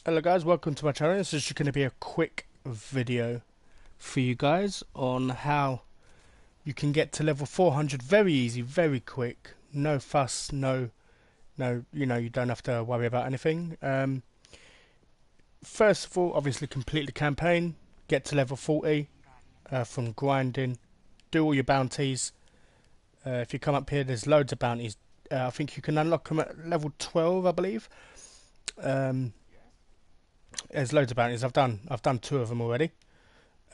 Hello guys, welcome to my channel. This is just going to be a quick video for you guys on how you can get to level 400 very easy, very quick, no fuss, you don't have to worry about anything. First of all, obviously complete the campaign, get to level 40 from grinding, do all your bounties. If you come up here, there's loads of bounties. I think you can unlock them at level 12, I believe. There's loads of bounties. I've done two of them already.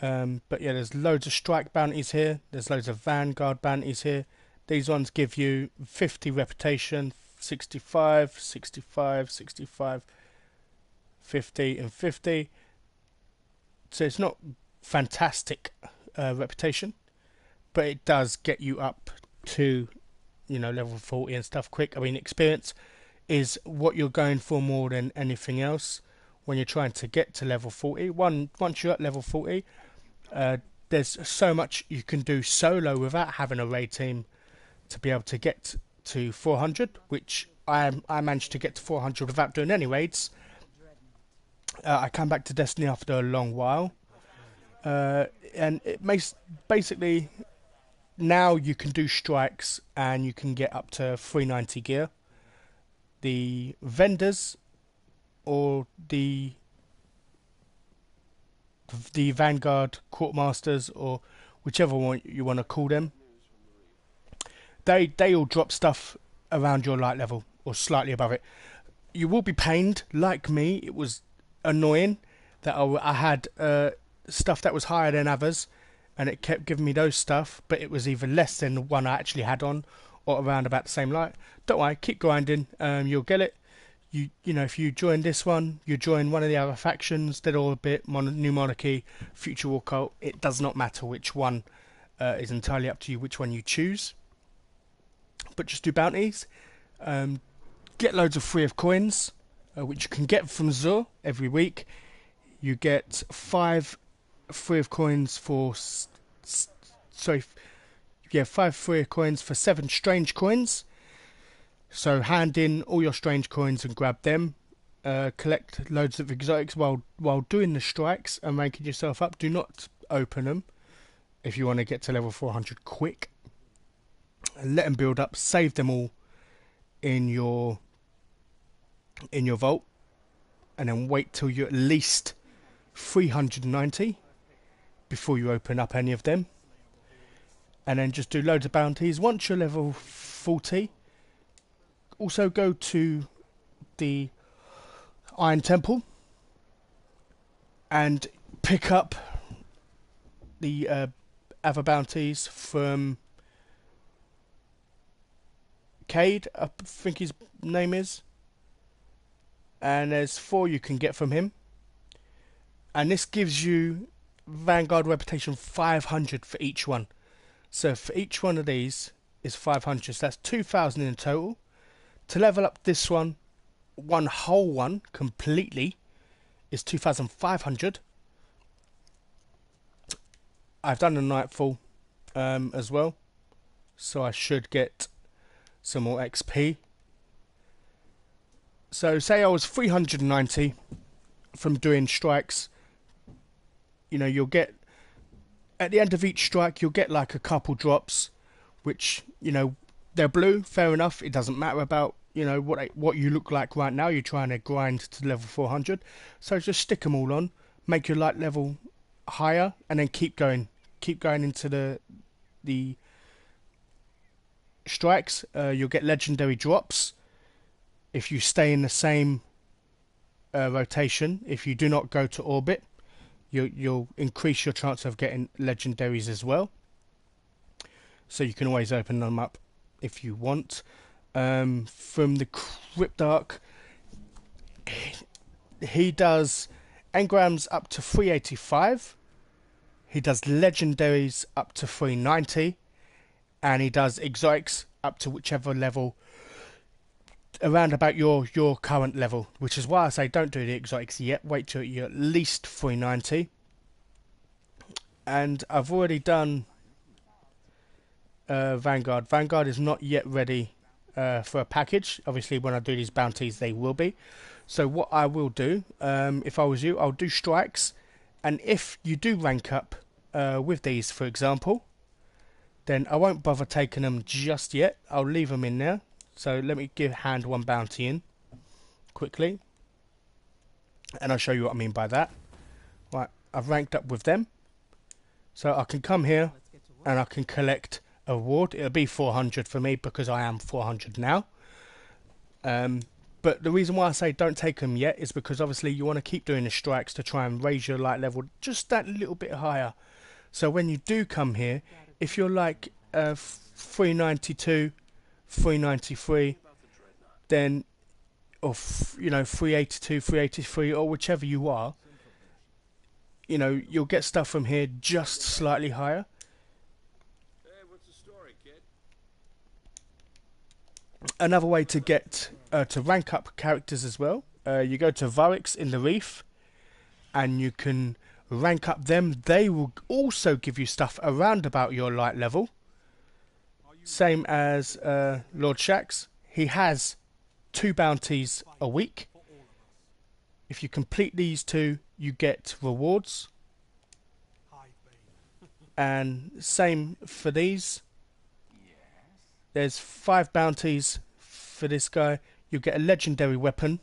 But yeah, there's loads of strike bounties here. There's loads of vanguard bounties here. These ones give you 50 reputation, 65, 65, 65, 50 and 50. So it's not fantastic reputation, but it does get you up to, level 40 and stuff quick. I mean, experience is what you're going for more than anything else when you're trying to get to level 40. Once you're at level 40, there's so much you can do solo without having a raid team to be able to get to 400, which I managed to get to 400 without doing any raids. I came back to Destiny after a long while, and it makes basically now you can do strikes and you can get up to 390 gear. The vendors or the Vanguard Courtmasters, or whichever one you want to call them, they all drop stuff around your light level or slightly above it. You will be pained, like me. It was annoying that I had stuff that was higher than others, and it kept giving me those stuff, but it was either less than the one I actually had on, or around about the same light. Don't worry, keep grinding. You'll get it. If you join this one, you join one of the other factions, Dead or Bit, New Monarchy, Future War Cult. It does not matter which one. Is entirely up to you which one you choose. But just do bounties. Get loads of free of coins, which you can get from Zur every week. You get 5 free of coins for 5 free of coins for 7 strange coins. So hand in all your strange coins and grab them. Collect loads of exotics while doing the strikes and ranking yourself up. Do not open them if you want to get to level 400 quick. And let them build up. Save them all in your vault, and then wait till you're at least 390 before you open up any of them. And then just do loads of bounties. Once you're level 40. Also go to the Iron Temple and pick up the other bounties from Cade, I think his name is. And there's 4 you can get from him. And this gives you Vanguard reputation 500 for each one. So for each one of these is 500. So that's 2,000 in total. To level up this one whole one completely, is 2,500. I've done the Nightfall as well, so I should get some more XP. So say I was 390 from doing strikes. You'll get, at the end of each strike, you'll get like a couple drops, which, they're blue, fair enough. It doesn't matter about, what you look like right now. You're trying to grind to level 400. So just stick them all on, make your light level higher, and then keep going. Keep going into the strikes. You'll get legendary drops if you stay in the same rotation. If you do not go to orbit, you'll increase your chance of getting legendaries as well. So you can always open them up if you want. From the Cryptarch, he does engrams up to 385. He does legendaries up to 390, and he does exotics up to whichever level around about your current level, which is why I say don't do the exotics yet. Wait till you're at least 390. And I've already done Vanguard. Vanguard is not yet ready for a package. Obviously, when I do these bounties, they will be. So what I will do, if I was you, I'll do strikes. And if you do rank up with these, for example, then I won't bother taking them just yet. I'll leave them in there. So let me hand one bounty in quickly. And I'll show you what I mean by that. Right, I've ranked up with them. So I can come here and I can collect a reward. It'll be 400 for me because I am 400 now. But the reason why I say don't take them yet is because obviously you want to keep doing the strikes to try and raise your light level just that little bit higher. So when you do come here, if you're like 392, 393, then, or 382, 383, or whichever you are, you'll get stuff from here just slightly higher. Hey, what's the story, kid? Another way to get to rank up characters as well, you go to Varix in the Reef, and you can rank up them. They will also give you stuff around about your light level. Same as Lord Shax. He has 2 bounties a week. If you complete these 2, you get rewards. And same for these. There's 5 bounties for this guy. You get a legendary weapon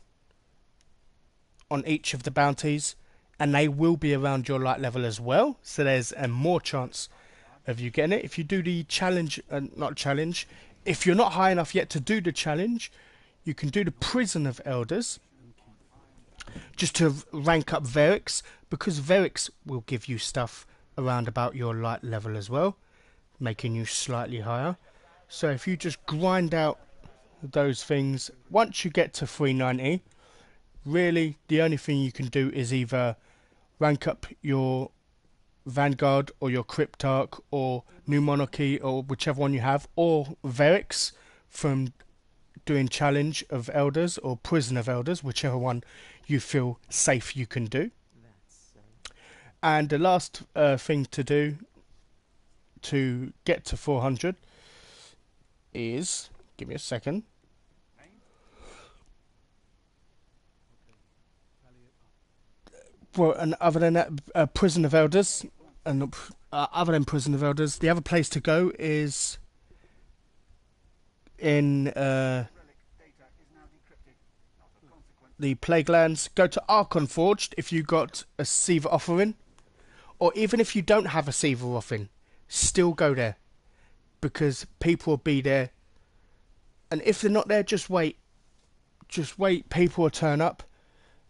on each of the bounties, and they will be around your light level as well. So there's a more chance of you getting it. If you do the challenge, not challenge, if you're not high enough yet to do the challenge, you can do the Prison of Elders just to rank up Verix, because Verix will give you stuff around about your light level as well, making you slightly higher. So if you just grind out those things, once you get to 390, really the only thing you can do is either rank up your Vanguard or your Cryptarch or New Monarchy or whichever one you have, or Verix from doing Challenge of Elders or Prison of Elders, whichever one you feel safe you can do. And the last thing to do to get to 400 is, give me a second. Well, and other than that, Prison of Elders, and other than Prison of Elders, the other place to go is in the Plague Lands. Go to Archon Forged if you got a Seaver offering, or even if you don't have a Seaver offering, still go there, because people will be there. And if they're not there, just wait. Just wait. People will turn up,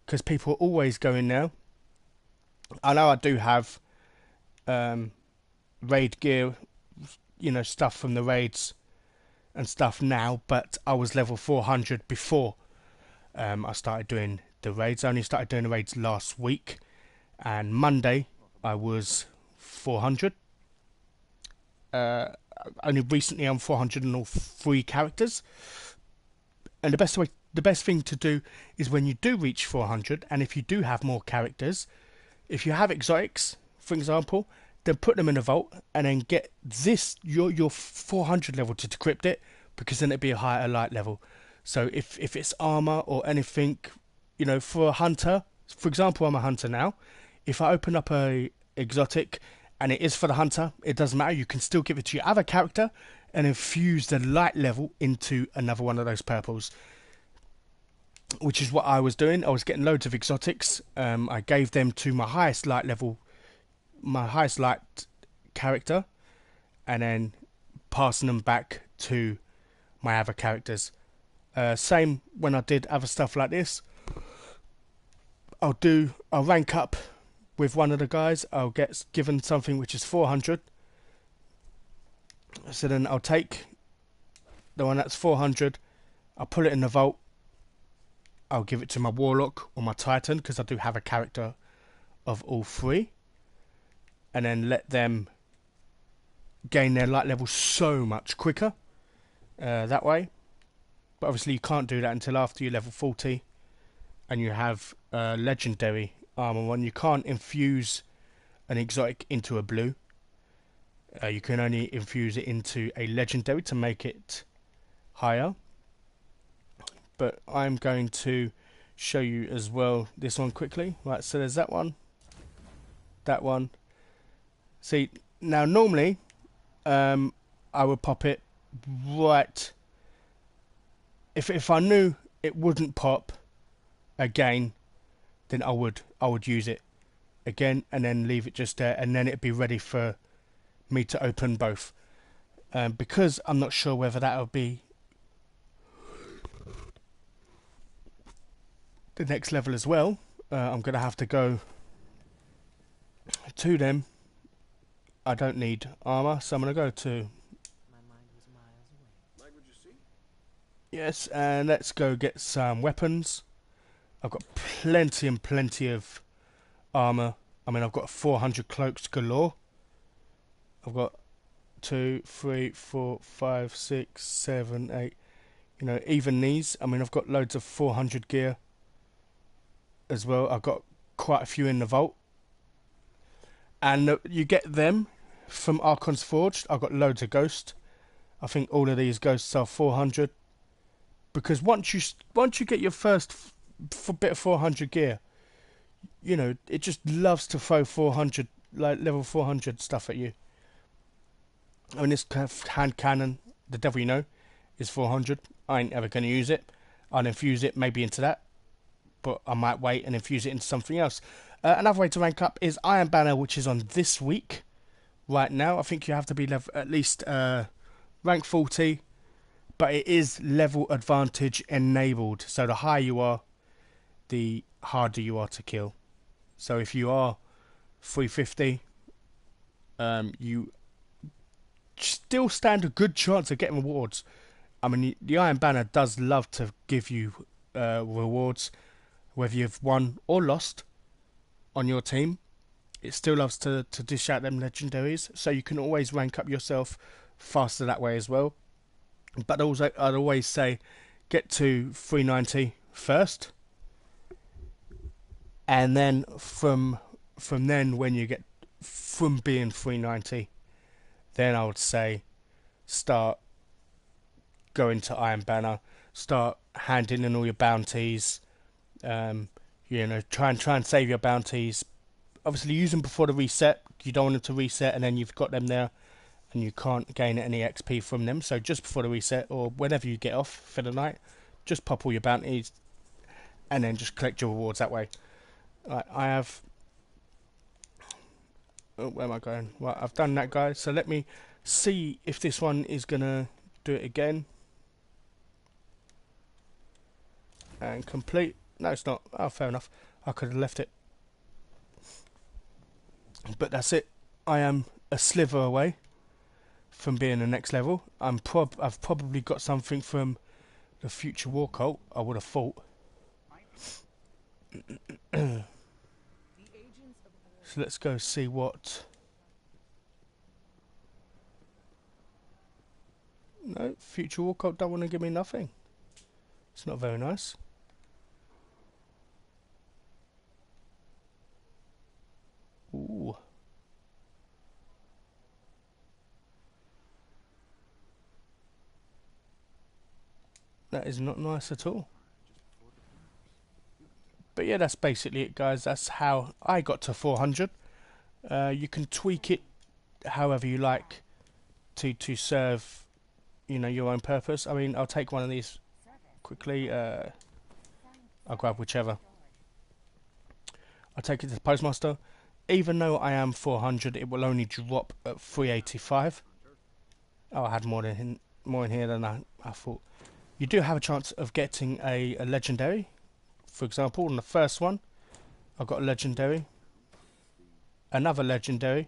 because people are always going there. I know I do have raid gear, stuff from the raids and stuff now, but I was level 400 before I started doing the raids. I only started doing the raids last week, and Monday I was 400. Only recently I'm 403 characters, and the best thing to do is when you do reach 400, and if you do have more characters, if you have exotics, for example, then put them in a vault and then get your 400 level to decrypt it, because then it'd be a higher light level. So if it's armor or anything, for a hunter, for example, I'm a hunter now. If I open up a exotic and it is for the hunter, it doesn't matter. You can still give it to your other character and infuse the light level into another one of those purples, which is what I was doing. I was getting loads of exotics. I gave them to my highest light level, my highest light character, and then passing them back to my other characters. Same when I did other stuff like this. I'll rank up with one of the guys. I'll get given something which is 400. So then I'll take the one that's 400. I'll put it in the vault. I'll give it to my Warlock or my Titan, because I do have a character of all 3. And then let them gain their light level so much quicker that way. But obviously you can't do that until after you're level 40 and you have legendary armor one. You can't infuse an exotic into a blue. You can only infuse it into a legendary to make it higher. but I'm going to show you as well this one quickly. Right, so there's that one, that one. See, now normally I would pop it right. If I knew it wouldn't pop again, then I would use it again and then leave it just there, and then it'd be ready for me to open both. Because I'm not sure whether that will be the next level as well, I'm going to have to go to them. I don't need armor, so I'm going to go to... My mind was miles away. Like what you see? Yes, and let's go get some weapons. I've got plenty and plenty of armor. I mean, I've got 400 cloaks galore. I've got 2, 3, 4, 5, 6, 7, 8. You know, even these. I mean, I've got loads of 400 gear as well. I've got quite a few in the vault. And you get them from Archon's Forged. I've got loads of ghosts. I think all of these ghosts are 400. Because once you get your first bit of 400 gear, you know, it just loves to throw 400, like level 400 stuff at you. I mean, this hand cannon, the devil you know, is 400. I ain't ever going to use it. I'll infuse it maybe into that, but I might wait and infuse it into something else. Another way to rank up is Iron Banner, which is on this week. Right now, I think you have to be at least rank 40, but it is level advantage enabled. So the higher you are, the harder you are to kill. So if you are 350, you still stand a good chance of getting rewards. I mean, the Iron Banner does love to give you rewards, whether you've won or lost on your team. It still loves to dish out them legendaries, so you can always rank up yourself faster that way as well. But also, I'd always say get to 390 first, and then from then, when you get from being 390, then I would say start going to Iron Banner, start handing in all your bounties. You know, try and save your bounties. Obviously, use them before the reset. You don't want them to reset and then you've got them there and you can't gain any XP from them. So just before the reset, or whenever you get off for the night, just pop all your bounties and then just collect your rewards that way. Right, I have... Oh, where am I going? Right, I've done that, guys. So let me see if this one is going to do it again. And complete. No, it's not. Oh, fair enough. I could have left it. But that's it. I am a sliver away from being the next level. I've probably got something from the future war cult, I would have thought. So let's go see what... No, future war cult don't want to give me nothing. It's not very nice. Ooh. That is not nice at all. But yeah, that's basically it, guys. That's how I got to 400. You can tweak it however you like to serve, you know, your own purpose. I mean, I'll take one of these quickly. I'll grab whichever. I'll take it to the postmaster. Even though I am 400, it will only drop at 385. Oh, I had more in here than I thought. You do have a chance of getting a legendary. For example, on the first one, I got a legendary. Another legendary.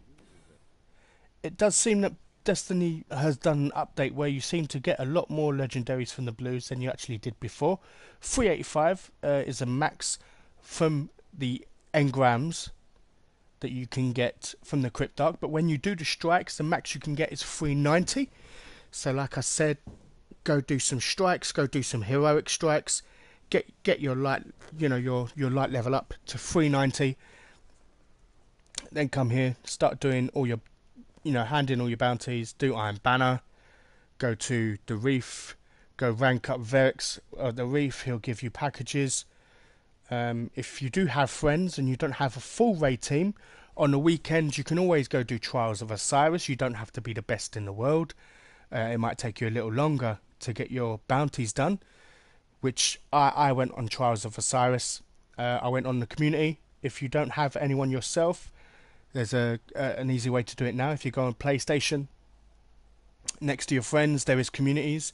It does seem that Destiny has done an update where you seem to get a lot more legendaries from the blues than you actually did before. 385 is a max from the engrams that you can get from the Cryptarch, but when you do the strikes, the max you can get is 390. So like I said, go do some strikes, go do some heroic strikes, get your light, you know, your light level up to 390. Then come here, start doing all your, you know, hand in all your bounties, do Iron Banner, go to the Reef, go rank up Verix at the Reef, he'll give you packages. If you do have friends and you don't have a full raid team, on the weekends you can always go do Trials of Osiris. You don't have to be the best in the world. It might take you a little longer to get your bounties done, which I went on Trials of Osiris. I went on the community. If you don't have anyone yourself, there's an easy way to do it now. If you go on PlayStation, next to your friends there is communities.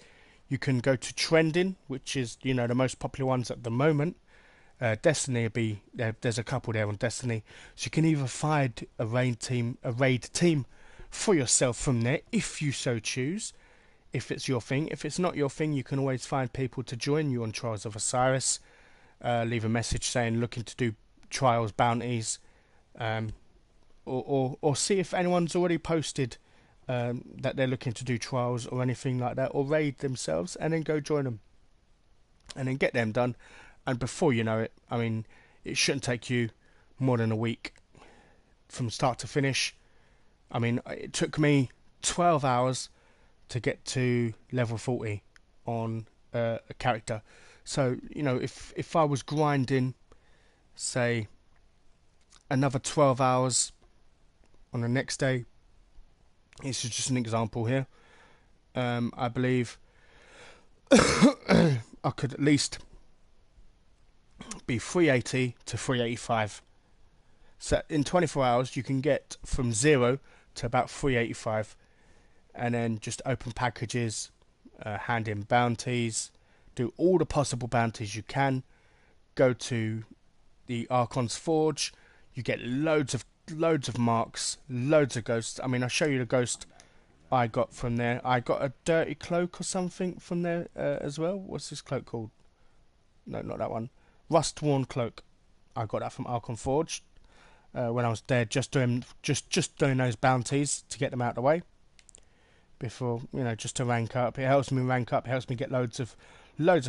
You can go to trending, which is the most popular ones at the moment. Destiny will be there. There's a couple there on Destiny, so you can either find a raid team for yourself from there if you so choose, if it's your thing. If it's not your thing, you can always find people to join you on Trials of Osiris. Leave a message saying looking to do trials bounties, or see if anyone's already posted that they're looking to do trials or anything like that, or raid themselves, and then go join them and then get them done. And before you know it, I mean, it shouldn't take you more than a week from start to finish. I mean, it took me 12 hours to get to level 40 on a character. So, if I was grinding, say, another 12 hours on the next day, this is just an example here, I believe I could at least be 380 to 385. So in 24 hours you can get from 0 to about 385, and then just open packages, hand in bounties, do all the possible bounties you can, go to the Archon's Forge. You get loads of marks, loads of ghosts. I mean, I'll show you the ghost I got from there. I got a dirty cloak or something from there as well. What's this cloak called? No, not that one. Rust-worn cloak. I got that from Archon Forge when I was there, just doing those bounties to get them out of the way before, just to rank up. It helps me rank up. It helps me get loads of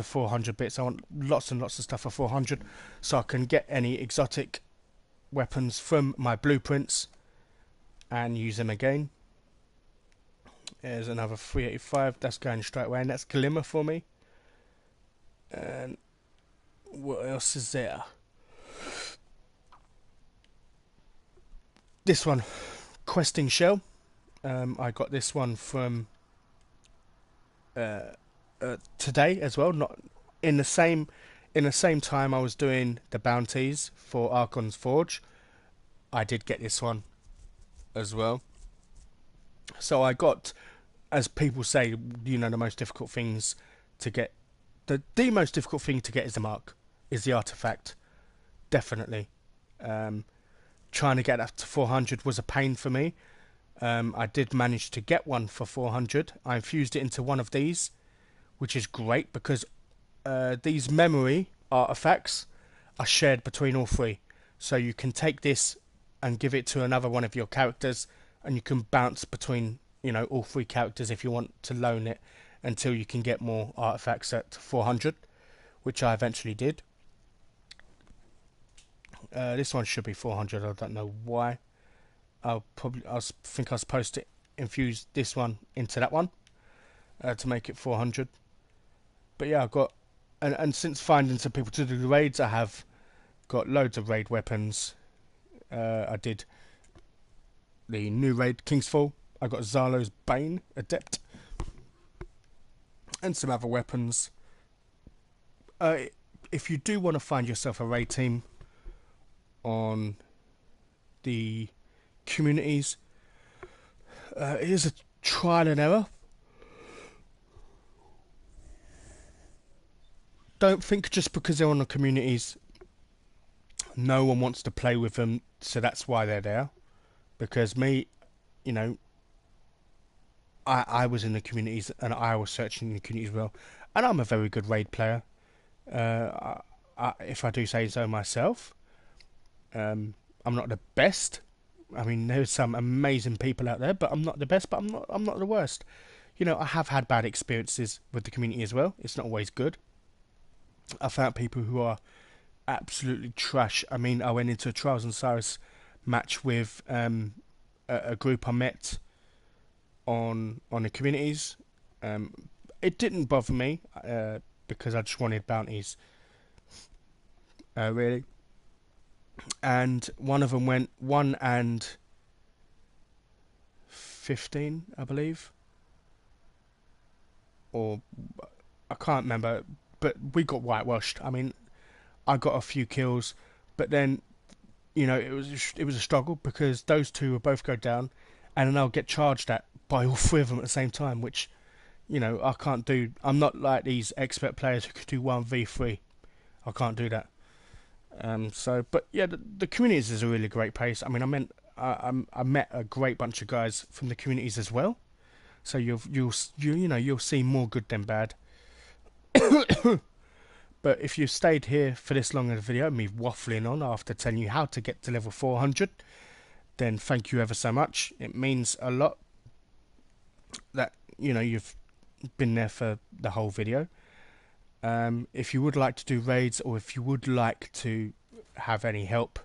400 bits. I want lots and lots of stuff for 400, so I can get any exotic weapons from my blueprints and use them again. There's another 385. That's going straight away, and that's Glimmer for me. And what else is there? This one, Questing Shell. I got this one from today as well. Not in the same time I was doing the bounties for Archon's Forge. I did get this one as well. So I got, as people say, the most difficult things to get. The most difficult thing to get is the mark, is the artifact. Definitely. Trying to get that to 400 was a pain for me. I did manage to get one for 400. I infused it into one of these, which is great because these memory artifacts are shared between all three. So you can take this and give it to another one of your characters, and you can bounce between all three characters if you want to loan it until you can get more artifacts at 400, which I eventually did. This one should be 400. I don't know why. I think I was supposed to infuse this one into that one to make it 400. But yeah, I've got, and since finding some people to do the raids, I have got loads of raid weapons. I did the new raid, Kingsfall. I got Zalo's Bane, Adept, and some other weapons. If you do want to find yourself a raid team on the communities, it is a trial and error. Don't think just because they're on the communities no one wants to play with them, so that's why they're there. Because me, I was in the communities and I was searching the communities as well, and I'm a very good raid player. If I do say so myself. I'm not the best. I mean, there's some amazing people out there, but I'm not the best. But I'm not the worst. I have had bad experiences with the community as well. It's not always good. I found people who are absolutely trash. I mean, I went into a Trials and Cyrus match with a group I met on the communities. it didn't bother me because I just wanted bounties, really. And one of them went 1 and 15, I believe, or I can't remember. But we got whitewashed. I mean, I got a few kills, but then it was a struggle because those two will both go down, and then I'll get charged at by all three of them at the same time, which I can't do. I'm not like these expert players who could do 1v3. I can't do that. But yeah, the communities is a really great place. I mean, I met a great bunch of guys from the communities as well. So you'll see more good than bad. But if you stayed here for this long in the video, me waffling on after telling you how to get to level 400, then thank you ever so much. It means a lot that you've been there for the whole video. If you would like to do raids, or if you would like to have any help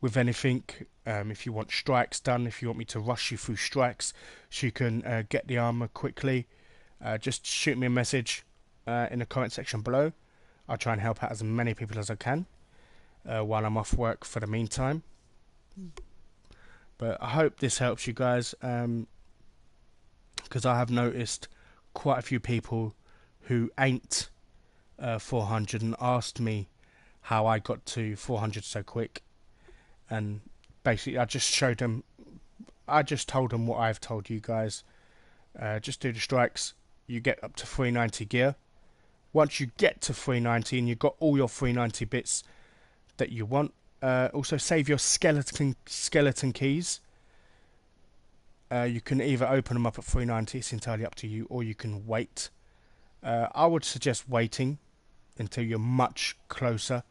with anything, if you want strikes done, if you want me to rush you through strikes so you can get the armor quickly, just shoot me a message in the comment section below. I'll try and help out as many people as I can while I'm off work for the meantime. But I hope this helps you guys, because I have noticed quite a few people who ain't 400 and asked me how I got to 400 so quick, and basically I just told them what I've told you guys. Just do the strikes, you get up to 390 gear. Once you get to 390 and you've got all your 390 bits that you want, also save your skeleton keys. You can either open them up at 390, it's entirely up to you, or you can wait. I would suggest waiting until you're much closer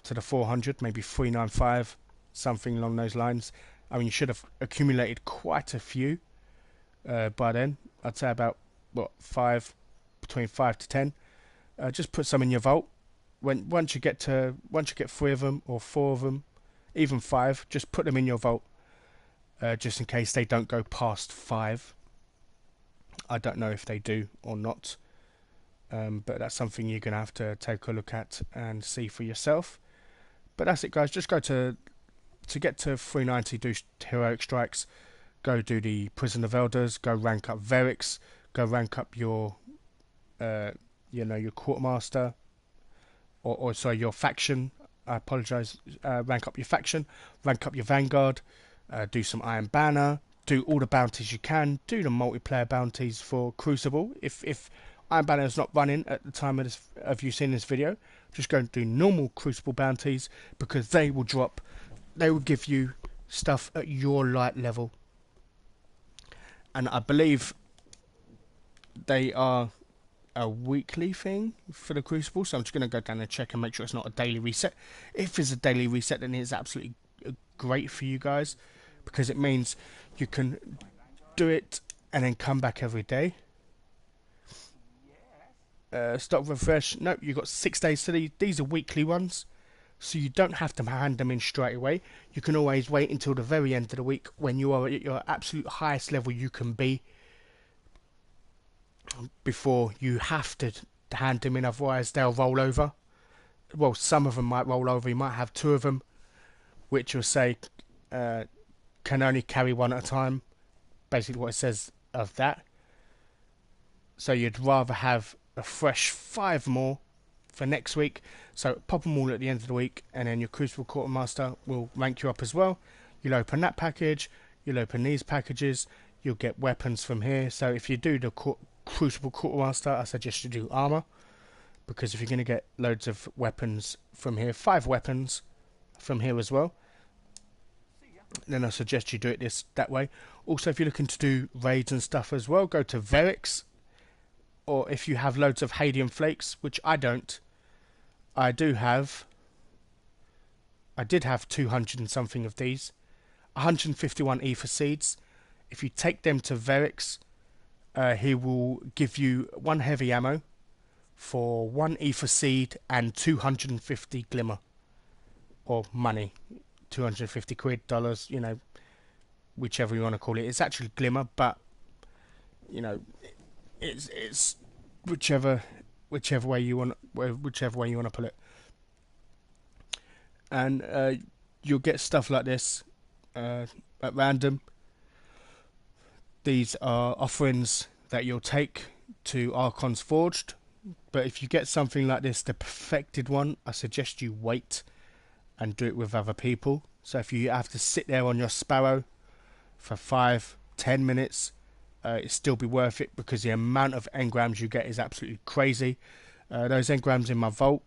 to the 400, maybe 395, something along those lines. I mean, you should have accumulated quite a few by then. I'd say about between 5 to 10. Just put some in your vault. Once you get 3 of them or 4 of them, even 5, just put them in your vault, just in case they don't go past 5. I don't know if they do or not, but that's something you're gonna have to take a look at and see for yourself. But that's it, guys. Just go to get to 390. Do heroic strikes. Go do the Prison of Elders. Go rank up Verics. Go rank up your your quartermaster, or sorry, your faction. I apologise. Rank up your faction, rank up your vanguard, do some Iron Banner, do all the bounties you can, do the multiplayer bounties for Crucible. If Iron Banner is not running at the time of you seeing this video, just go and do normal Crucible bounties, because they will give you stuff at your light level, and I believe they are a weekly thing for the Crucible, so I'm just going to go down and check and make sure it's not a daily reset. If it's a daily reset, then it's absolutely great for you guys, because it means you can do it and then come back every day. Stop, refresh. Nope, you've got 6 days to these are weekly ones, so you don't have to hand them in straight away. You can always wait until the very end of the week when you are at your absolute highest level you can be, before you have to hand them in, otherwise they'll roll over. Well, some of them might roll over. You might have 2 of them which will say can only carry 1 at a time, basically what it says of that. So you'd rather have a fresh 5 more for next week, so pop them all at the end of the week, and then your Crucible Quartermaster will rank you up as well. You'll open that package, you'll open these packages, you'll get weapons from here. So if you do the Crucible Quartermaster, I suggest you do armor, because if you're going to get loads of weapons from here, 5 weapons from here as well, then I suggest you do it that way. Also, if you're looking to do raids and stuff as well, go to Verics, or if you have loads of Hadium Flakes, which I don't, I did have 200 and something of these, 151 ether seeds. If you take them to Verics, he will give you 1 heavy ammo for 1 ether seed and 250 glimmer, or money, 250 quid, dollars, whichever you want to call it. It's actually glimmer, but it's whichever way you want to put it. And you'll get stuff like this at random. These are offerings that you'll take to Archon's Forged. But if you get something like this, the perfected one, I suggest you wait and do it with other people. So if you have to sit there on your Sparrow for 5-10 minutes, it still be worth it, because the amount of engrams you get is absolutely crazy. Those engrams in my vault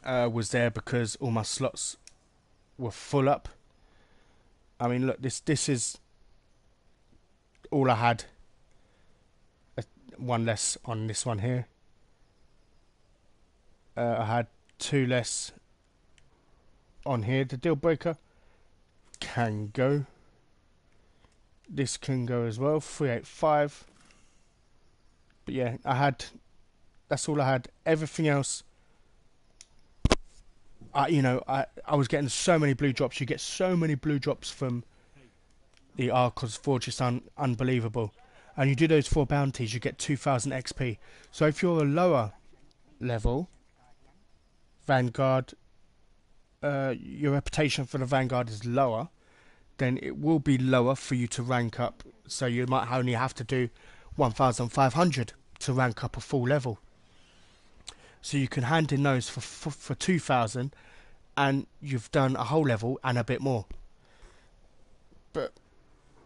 was there because all my slots were full up. I mean, look, this is all I had. One less on this one here. I had 2 less on here. The deal breaker can go. This can go as well. 385. But yeah, that's all I had. Everything else, I was getting so many blue drops. You get so many blue drops from the Archon's Forge. It's unbelievable. And you do those 4 bounties, you get 2000 XP. So if you're a lower level Vanguard, your reputation for the Vanguard is lower, then it will be lower for you to rank up. So you might only have to do 1500 to rank up a full level. So you can hand in those for 2000, and you've done a whole level and a bit more. But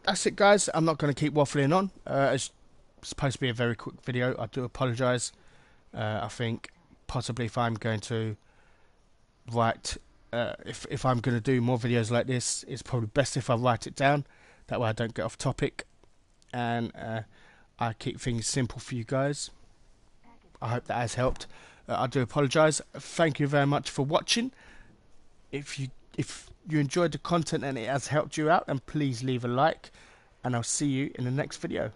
that's it, guys. I'm not going to keep waffling on. It's supposed to be a very quick video. I do apologise. I think possibly if I'm going to write, if I'm going to do more videos like this, it's probably best if I write it down. That way I don't get off topic, and I keep things simple for you guys. I hope that has helped. I do apologise. Thank you very much for watching. If you enjoyed the content and it has helped you out, then please leave a like, and I'll see you in the next video.